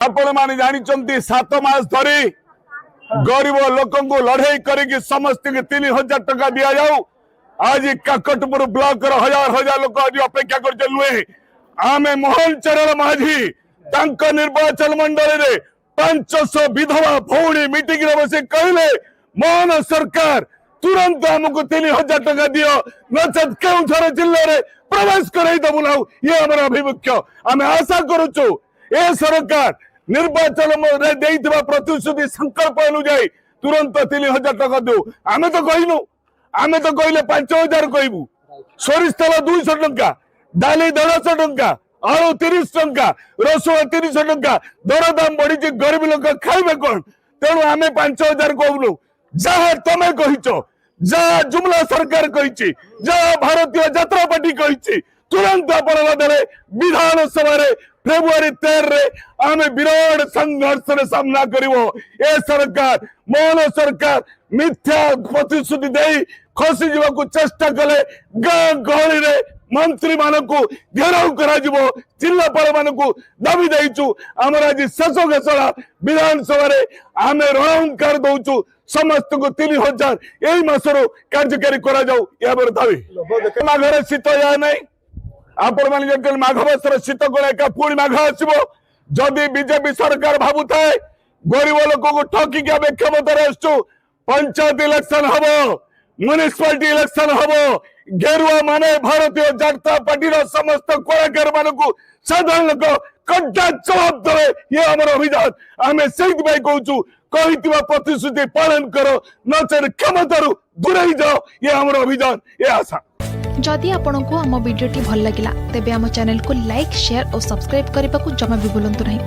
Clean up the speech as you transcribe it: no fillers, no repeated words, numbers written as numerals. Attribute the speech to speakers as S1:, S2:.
S1: आपण माने जानी 7 मास धरी गरीब लोक लड़े करके समस्त 3000 टका दि जाऊ। आज काकटपुर ब्लॉक हजार हजार लोक आज अपेक्षा कर नुहे आम मोहन चरण माझी निर्वाचन मंडल रे 500 विधवा भौणी मीटिंग बस कहले मोहन सरकार तुरंत आमको 3000 टका दियो नचत केउथर जिले में प्रवेश करईदबु ना ये आम अभिमुख्य आम आशा करुचु ए सरकार निर्वाचन प्रतिश्रुति संकल्प अनुजाई तुरंत 3000 टका दो। आम तो कहलु आम तो कहले 5000 कहबू सोरिष तेल 200 टंका डाली 150 टंका आलू 30 टंका रसुण 300 टंका दरदाम बढ़ी गरीब लोक खाइबे कौन तेणु आम 5000 कहूनु जहाँ तमें कहीच जहाँ जुमला सरकार कही जहाँ भारतीय जनता पार्टी कही तुरंत आपण विधानसभा फेब्रुआरी 13 आम विराट संघर्ष रे सामना करिवो। ए सरकार मोहन सरकार मिथ्या प्रतिश्रुति दे खसी जीवाकू चेष्टा कले गाँ गहली रे मंत्री मानकू घेराव करा जिवो जिल्लापाल मानकू दाबी देइचु हमर आज शेष घोषणा विधानसभा रे आमे रणहुंकार दउचु समस्त को 3000 एई मासरो कार्यकारी करा जाऊ या बर दाबी माघरे शीत या नहीं आपण माने जंगल माघ मासर शीत कोले का पुणी माघ आसीबो जदि बीजेपी सरकार भाबु थाए गरीब लोक को ठकी के बे क्षमता आसु पंचायत इलेक्शन हबो म्युनिसिपालिटी इलेक्शन हबो गेरुआ माने भारतीय जनता पार्टी रो समस्त कलाकार मानकू साधारण लोक कड्डा जवाब दे ये हमर अभियान आमे सहित भाई कहूचु कहितबा प्रतिश्रुति पालन करो नचर क्षमतारू दूरई जाओ ये हमर अभियान ये आशा।
S2: जदि आपंक आम भिडी भल लगा तेब आम चैनल को लाइक शेयर और सब्सक्राइब करने को जमा भी भूलु नहीं।